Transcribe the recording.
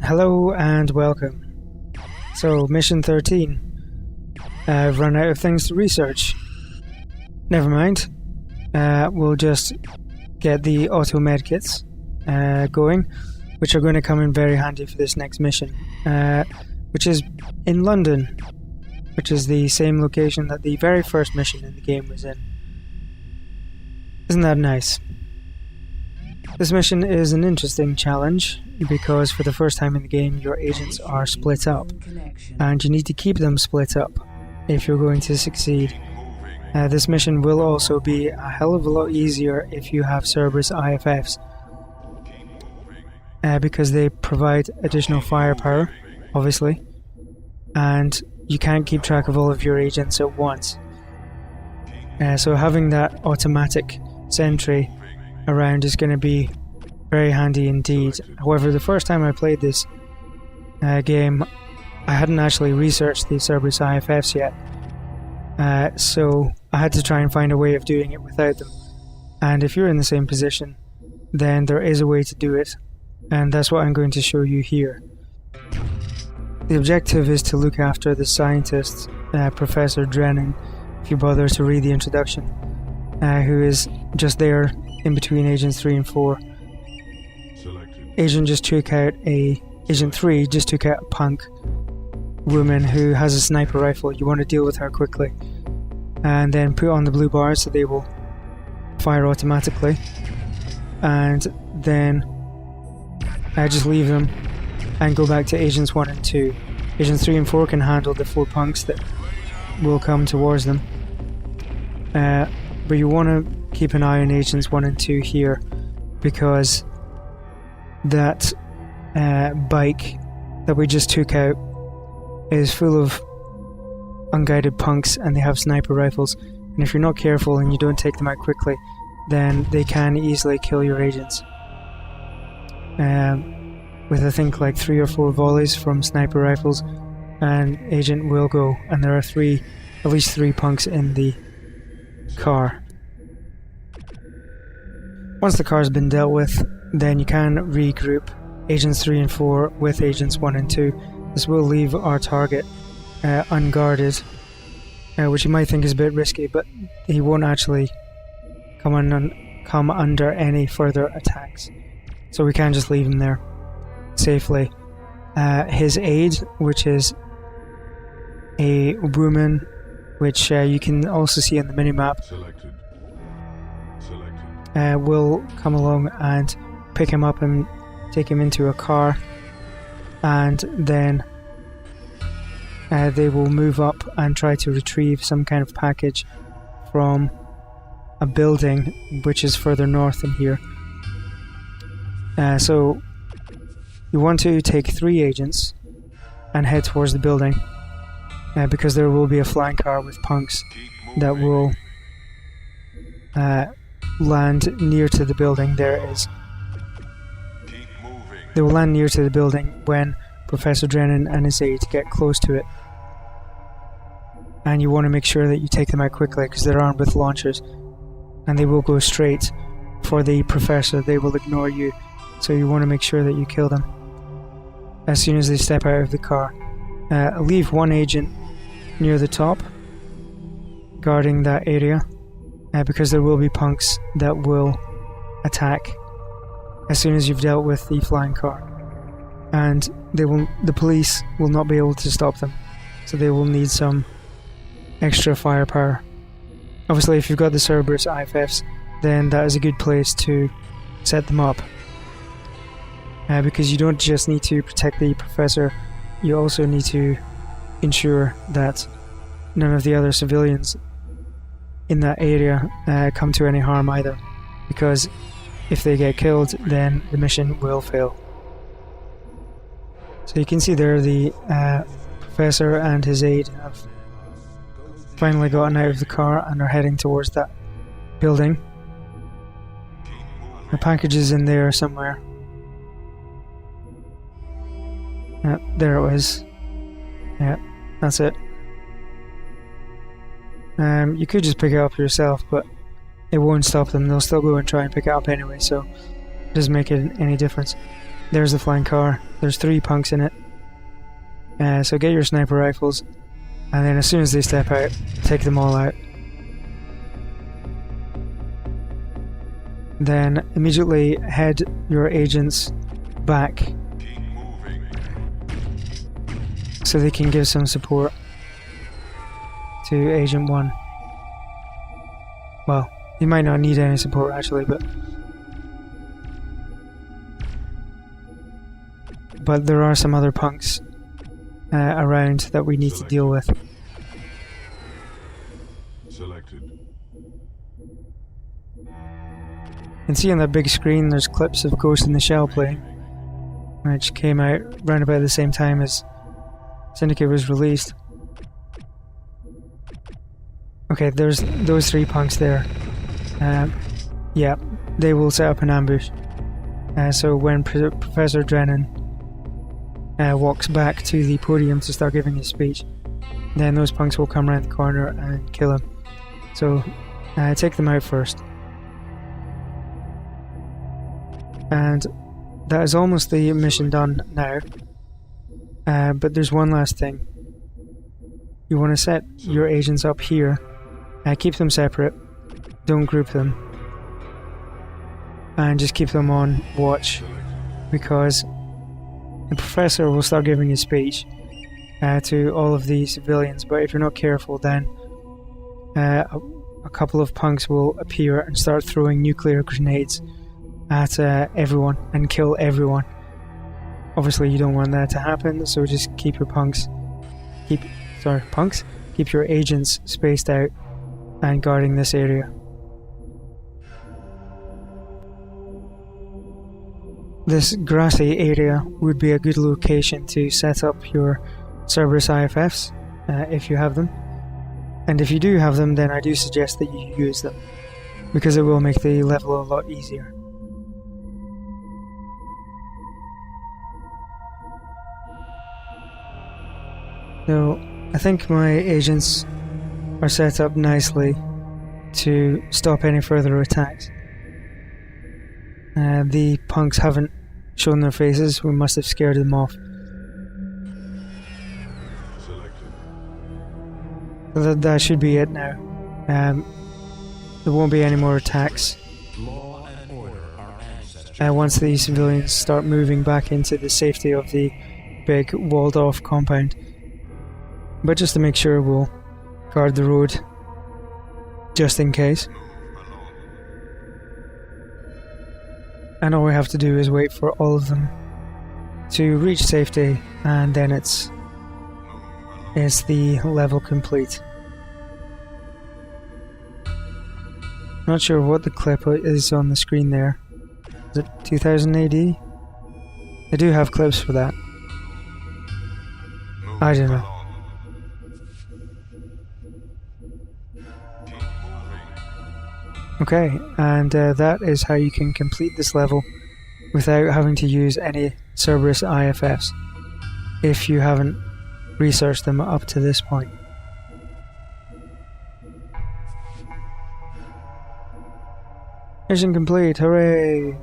Hello and welcome. So, mission 13. I've run out of things to research. Never mind. We'll just get the auto medkits going, which are going to come in very handy for this next mission, which is in London, which is the same location that the very first mission in the game was in. Isn't that nice? This mission is an interesting challenge because for the first time in the game your agents are split up and you need to keep them split up if you're going to succeed. This mission will also be a hell of a lot easier if you have Cerberus IFFs because they provide additional firepower, obviously, and you can't keep track of all of your agents at once. So having that automatic sentry around is going to be very handy indeed. However, the first time I played this game, I hadn't actually researched the Cerberus IFFs yet, so I had to try and find a way of doing it without them. And if you're in the same position, then there is a way to do it, and that's what I'm going to show you here. The objective is to look after the scientist, Professor Drennan, if you bother to read the introduction, who is just there in between Agents 3 and 4. Agent 3 just took out a punk woman who has a sniper rifle. You want to deal with her quickly. And then put on the blue bars so they will fire automatically. And then just leave them and go back to Agents 1 and 2. Agents 3 and 4 can handle the 4 punks that will come towards them. But you want to keep an eye on Agents 1 and 2 here, because that bike that we just took out is full of unguided punks and they have sniper rifles, and if you're not careful and you don't take them out quickly, then they can easily kill your agents. With I think like 3 or 4 volleys from sniper rifles, an agent will go, and there are at least 3 punks in the car. Once the car's been dealt with, then you can regroup Agents 3 and 4 with Agents 1 and 2. This will leave our target unguarded, which you might think is a bit risky, but he won't actually come under any further attacks. So we can just leave him there safely. His aide, which is a woman, which you can also see on the minimap, will come along and pick him up and take him into a car, and then they will move up and try to retrieve some kind of package from a building which is further north in here. So you want to take 3 agents and head towards the building, because there will be a flying car with punks that will land near to the building. There it is. They will land near to the building when Professor Drennan and his aide get close to it. And you want to make sure that you take them out quickly, because they're armed with launchers. And they will go straight for the Professor. They will ignore you. So you want to make sure that you kill them as soon as they step out of the car. Leave 1 agent near the top, guarding that area, because there will be punks that will attack as soon as you've dealt with the flying car, and the police will not be able to stop them, so they will need some extra firepower. Obviously, if you've got the Cerberus IFFs, then that is a good place to set them up, because you don't just need to protect the Professor, you also need to ensure that none of the other civilians in that area come to any harm either, because if they get killed, then the mission will fail. So you can see there the Professor and his aide have finally gotten out of the car and are heading towards that building. The package is in there somewhere. There it was. Yeah, that's it. You could just pick it up yourself, but it won't stop them. They'll still go and try and pick it up anyway, so it doesn't make it any difference. There's the flying car. There's 3 punks in it. So get your sniper rifles, and then as soon as they step out, take them all out. Then immediately head your agents back so they can give some support to Agent 1. Well, you might not need any support actually, but there are some other punks around that we need to deal with. Selected. You can see on that big screen there's clips of Ghost in the Shell playing, which came out round about the same time as Syndicate was released. Okay, there's those 3 punks there. Yeah, they will set up an ambush. So when Professor Drennan walks back to the podium to start giving his speech, then those punks will come around the corner and kill him. So take them out first. And that is almost the mission done now. But there's one last thing. You want to set your agents up here. Keep them separate. Don't group them. And just keep them on watch, because the professor will start giving his speech to all of the civilians, but if you're not careful, then a couple of punks will appear and start throwing nuclear grenades at everyone and kill everyone. Obviously you don't want that to happen, so just keep your keep your agents spaced out and guarding this area. This grassy area would be a good location to set up your Cerberus IFFs, if you have them. And if you do have them, then I do suggest that you use them, because it will make the level a lot easier. So, I think my agents are set up nicely to stop any further attacks. The punks haven't shown their faces, we must have scared them off. So that should be it now. There won't be any more attacks. Once the civilians start moving back into the safety of the big walled off compound. But just to make sure, we'll guard the road just in case. And all we have to do is wait for all of them to reach safety, and then it's the level complete. Not sure what the clip is on the screen there. Is it 2000 AD? They do have clips for that. I don't know. Okay, and that is how you can complete this level without having to use any Cerberus IFFs, if you haven't researched them up to this point. Mission complete, hooray!